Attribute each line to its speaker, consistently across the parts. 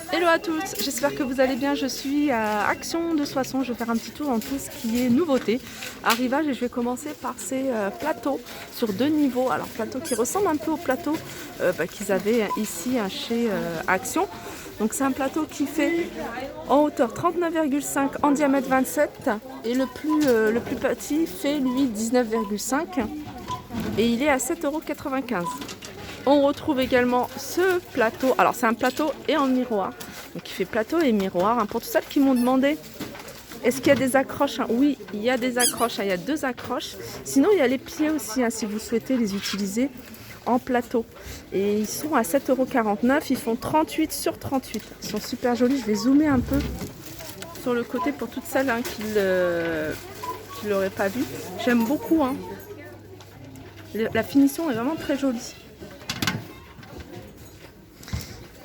Speaker 1: Hello à tous, j'espère que vous allez bien. Je suis à Action de Soissons. Je vais faire un petit tour dans tout ce qui est nouveauté, arrivage, et je vais commencer par ces plateaux sur deux niveaux. Alors plateaux qui ressemblent un peu au plateau qu'ils avaient ici chez Action. Donc c'est un plateau qui fait en hauteur 39,5, en diamètre 27, et le plus petit fait lui 19,5 et il est à 7,95 €. On retrouve également ce plateau, alors c'est un plateau et en miroir, donc il fait plateau et miroir. Pour toutes celles qui m'ont demandé est-ce qu'il y a des accroches, oui, il y a des accroches, il y a deux accroches. Sinon il y a les pieds aussi, si vous souhaitez les utiliser en plateau. Et ils sont à 7,49 €, ils font 38 sur 38. Ils sont super jolis, je vais zoomer un peu sur le côté pour toutes celles qui ne l'auraient pas vu. J'aime beaucoup, la finition est vraiment très jolie.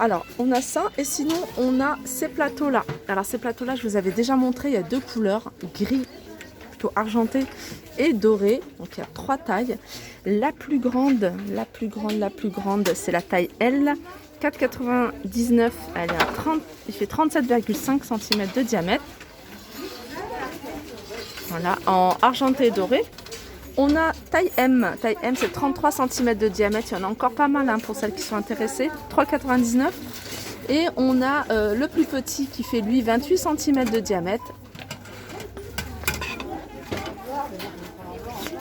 Speaker 1: Alors, on a ça, et sinon, on a ces plateaux-là. Alors, ces plateaux-là, je vous avais déjà montré, il y a deux couleurs, gris, plutôt argenté, et doré. Donc, il y a trois tailles. La plus grande, c'est la taille L, 4,99 €. Elle est à 30, il fait 37,5 cm de diamètre. Voilà, en argenté et doré. On a taille M c'est 33 cm de diamètre, il y en a encore pas mal pour celles qui sont intéressées, 3,99 €. Et on a le plus petit qui fait lui 28 cm de diamètre.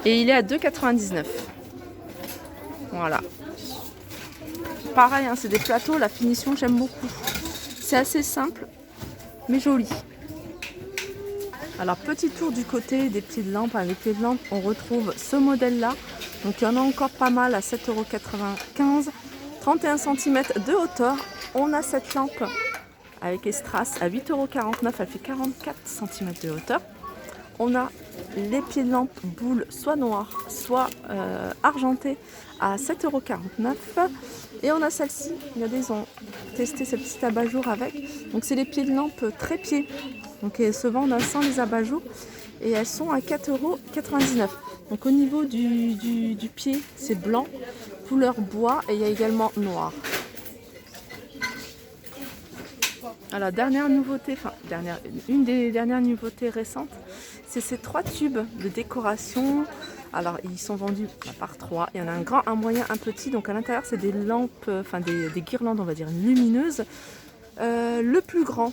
Speaker 1: Et il est à 2,99 €. Voilà. Pareil, c'est des plateaux, la finition j'aime beaucoup. C'est assez simple, mais joli. Alors petit tour du côté des pieds de lampe. Les pieds de lampe, on retrouve ce modèle là. Donc il y en a encore pas mal à 7,95 €, 31 cm de hauteur. On a cette lampe avec Estras à 8,49 €, elle fait 44 cm de hauteur. On a les pieds de lampe boule soit noir soit argenté à 7,49 €. Et on a celle-ci, ils ont testé ce petit abat-jour avec. Donc c'est les pieds de lampe trépieds. Donc elles se vendent sans les abat-jours et elles sont à 4,99 €. Donc au niveau du pied, c'est blanc, couleur bois, et il y a également noir. Alors dernière nouveauté, une des dernières nouveautés récentes, c'est ces trois tubes de décoration. Alors ils sont vendus par trois. Il y en a un grand, un moyen, un petit. Donc à l'intérieur c'est des lampes, des guirlandes, on va dire lumineuses. Le plus grand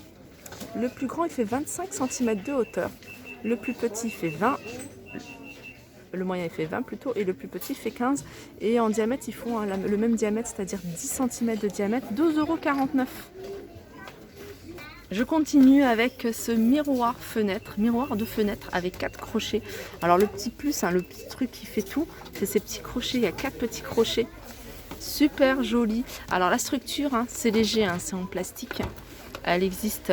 Speaker 1: il fait 25 cm de hauteur. Le plus petit fait 20. Le moyen il fait 20 plutôt, et le plus petit fait 15. Et en diamètre ils font le même diamètre, c'est-à-dire 10 cm de diamètre, 12,49 €. Je continue avec ce miroir de fenêtre avec 4 crochets. Alors le petit plus, le petit truc qui fait tout, c'est ces petits crochets. Il y a 4 petits crochets, super joli. Alors la structure, c'est léger, c'est en plastique. Il existe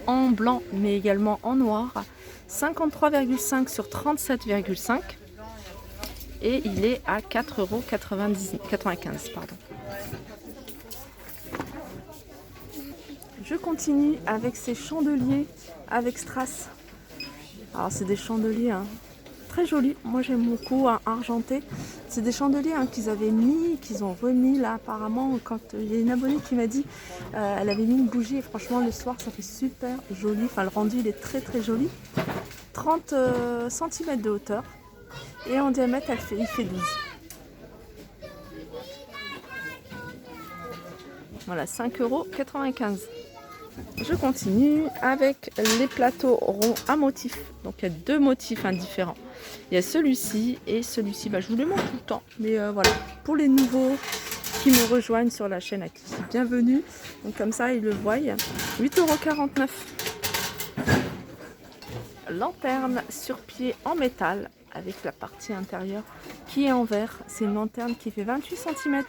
Speaker 1: en blanc mais également en noir. 53,5 sur 37,5 et il est à 4,95 €. Je continue avec ces chandeliers avec strass. Alors c'est des chandeliers très jolis, moi j'aime beaucoup, argentés. C'est des chandeliers qu'ils avaient mis, qu'ils ont remis là apparemment. Quand il y a une abonnée qui m'a dit elle avait mis une bougie, et franchement le soir ça fait super joli. Le rendu il est très très joli. 30 cm de hauteur et en diamètre il fait 12. Voilà, 5,95 €. Je continue avec les plateaux ronds à motifs. Donc il y a deux motifs différents. Il y a celui-ci et celui-ci. Je vous les montre tout le temps. Mais voilà, pour les nouveaux qui me rejoignent sur la chaîne, à qui je dis bienvenue. Donc comme ça, ils le voient. 8,49 €. Lanterne sur pied en métal avec la partie intérieure qui est en verre. C'est une lanterne qui fait 28 cm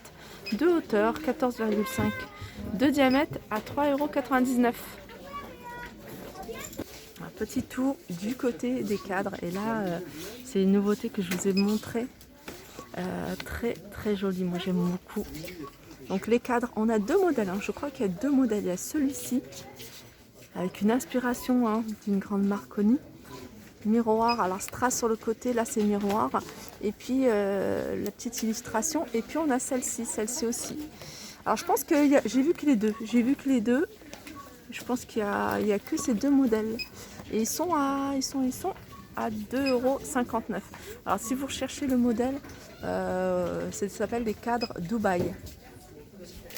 Speaker 1: de hauteur, 14,5 de diamètre, à 3,99 €. Un petit tour du côté des cadres, et là c'est une nouveauté que je vous ai montré, très très jolie, moi j'aime beaucoup. Donc les cadres, on a deux modèles, je crois qu'il y a deux modèles. Il y a celui-ci avec une inspiration d'une grande marque connue. Miroir, alors strass sur le côté, là c'est miroir, et puis la petite illustration, et puis on a celle-ci aussi. Alors je pense que j'ai vu que les deux. J'ai vu que les deux. Je pense qu'il y a que ces deux modèles. Et ils sont à 2,59 €. Alors si vous recherchez le modèle, ça s'appelle des cadres Dubaï.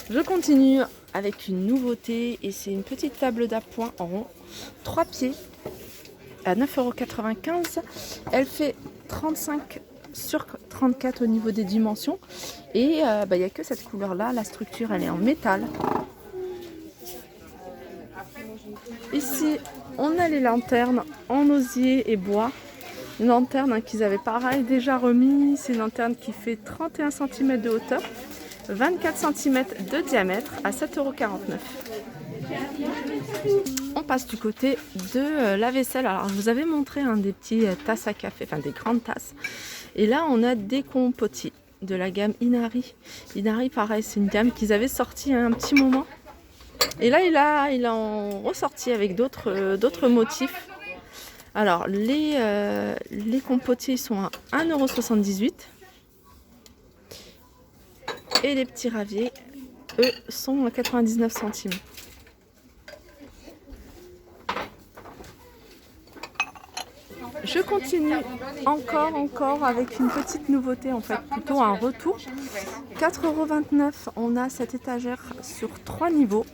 Speaker 1: Je continue avec une nouveauté et c'est une petite table d'appoint en rond, 3 pieds à 9,95 €. Elle fait 35 sur 34 au niveau des dimensions et il n'y a que cette couleur là. La structure elle est en métal. Ici on a les lanternes en osier et bois. Une lanterne qu'ils avaient pareil déjà remis. C'est une lanterne qui fait 31 cm de hauteur, 24 cm de diamètre à 7,49 €. On passe du côté de la vaisselle. Alors je vous avais montré des petits tasses à café, enfin des grandes tasses. Et là on a des compotis de la gamme Inari. Inari pareil, c'est une gamme qu'ils avaient sorti un petit moment. Et là il a en ressorti avec d'autres motifs. Alors les compotiers sont à 1,78 € et les petits raviers, eux, sont à 99 centimes. Je continue encore avec une petite nouveauté, en fait, plutôt un retour. 4,29 €, on a cette étagère sur 3 niveaux.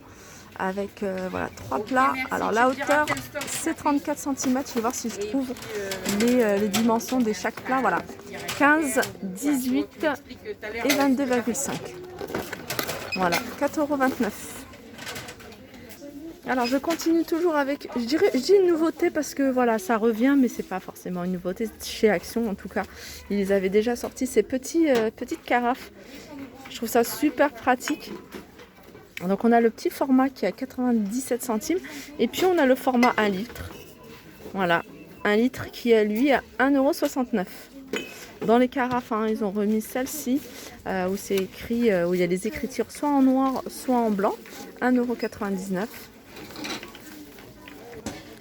Speaker 1: Avec voilà, 3 plats. Alors la hauteur c'est 34 cm. Je vais voir si je trouve les dimensions de chaque plat. Voilà, 15, 18 et 22,5. Voilà, 4,29 €. Alors je continue toujours avec, je dis une nouveauté parce que voilà, ça revient, mais c'est pas forcément une nouveauté chez Action. En tout cas, ils avaient déjà sorti ces petites carafes. Je trouve ça super pratique. Donc on a le petit format qui est à 97 centimes et puis on a le format 1 litre. Voilà, 1 litre qui est lui à 1,69 €. Dans les carafes, ils ont remis celle-ci où c'est écrit, où il y a les écritures soit en noir, soit en blanc, 1,99 €.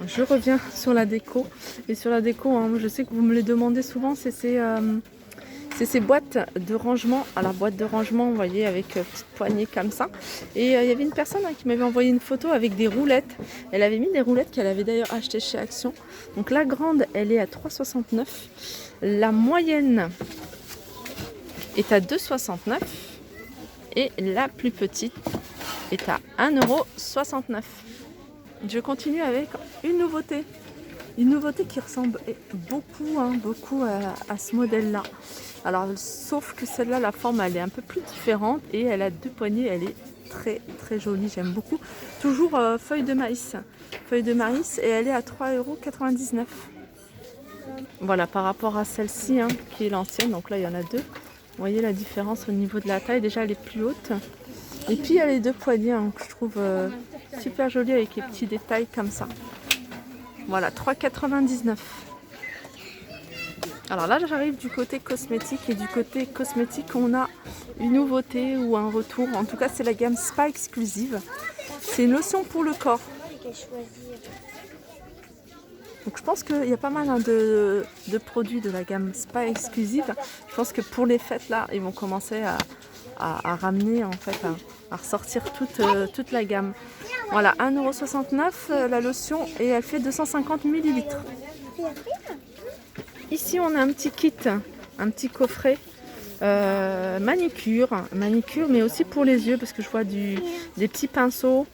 Speaker 1: Je reviens sur la déco. Et sur la déco, je sais que vous me les demandez souvent, c'est ces boîtes de rangement. Alors boîte de rangement, vous voyez, avec petite poignée comme ça. Et il y avait une personne qui m'avait envoyé une photo avec des roulettes. Elle avait mis des roulettes qu'elle avait d'ailleurs achetées chez Action. Donc la grande, elle est à 3,69 €. La moyenne est à 2,69 € et la plus petite est à 1,69 €. Je continue avec une nouveauté. Une nouveauté qui ressemble beaucoup à ce modèle-là. Alors, sauf que celle-là, la forme, elle est un peu plus différente et elle a 2 poignées. Elle est très jolie, j'aime beaucoup. Toujours feuille de maïs. Feuille de maïs et elle est à 3,99 €. Voilà, par rapport à celle-ci, qui est l'ancienne. Donc là, il y en a 2. Vous voyez la différence au niveau de la taille. Déjà, elle est plus haute. Et puis, il y a les 2 poignées que je trouve super jolies avec les petits détails comme ça. Voilà, 3,99 €. Alors là, j'arrive du côté cosmétique et du côté cosmétique, on a une nouveauté ou un retour. En tout cas, c'est la gamme Spa Exclusive. C'est une lotion pour le corps. Donc je pense qu'il y a pas mal de produits de la gamme Spa Exclusive. Je pense que pour les fêtes là, ils vont commencer à ramener en fait, à ressortir toute la gamme. Voilà, 1,69 € la lotion et elle fait 250 ml. Ici on a un petit kit, un petit coffret manicure mais aussi pour les yeux parce que je vois des petits pinceaux,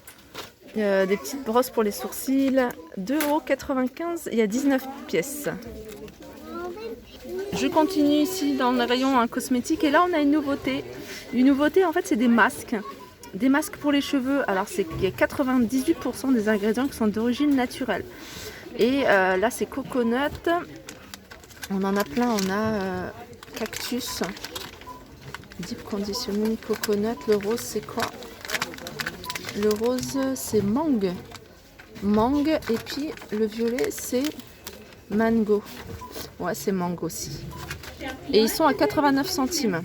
Speaker 1: des petites brosses pour les sourcils, 2,95 €, il y a 19 pièces. Je continue ici dans le rayon cosmétique et là on a une nouveauté. Une nouveauté en fait c'est des masques. Des masques pour les cheveux. Alors il y a 98% des ingrédients qui sont d'origine naturelle. Et là c'est coconut. On en a plein, on a cactus, deep conditioning, coconut. Le rose c'est quoi? Le rose c'est mangue. Mangue et puis le violet c'est mango. Ouais, c'est mango aussi. Et ils sont à 89 centimes.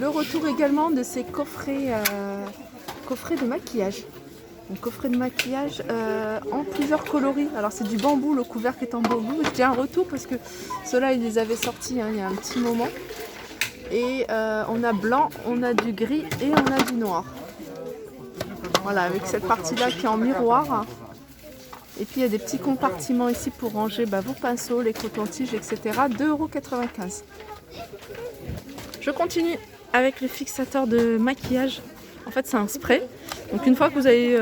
Speaker 1: Le retour également de ces coffrets de maquillage. Un coffret de maquillage en plusieurs coloris. Alors c'est du bambou, le couvercle est en bambou. Je dis un retour parce que ceux-là ils les avaient sortis il y a un petit moment. Et on a blanc, on a du gris et on a du noir. Voilà, avec cette partie-là qui est en miroir. Et puis il y a des petits compartiments ici pour ranger vos pinceaux, les cotons-tiges, etc. 2,95 €. Je continue avec le fixateur de maquillage. En fait, c'est un spray. Donc une fois que vous avez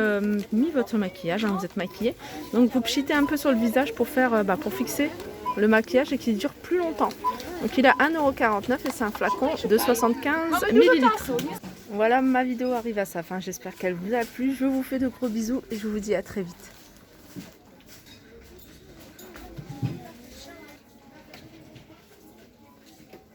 Speaker 1: mis votre maquillage, vous êtes maquillé, donc vous pchitez un peu sur le visage pour faire, pour fixer le maquillage et qu'il dure plus longtemps. Donc il a 1,49 € et c'est un flacon de 75 ml. Voilà, ma vidéo arrive à sa fin. J'espère qu'elle vous a plu. Je vous fais de gros bisous et je vous dis à très vite.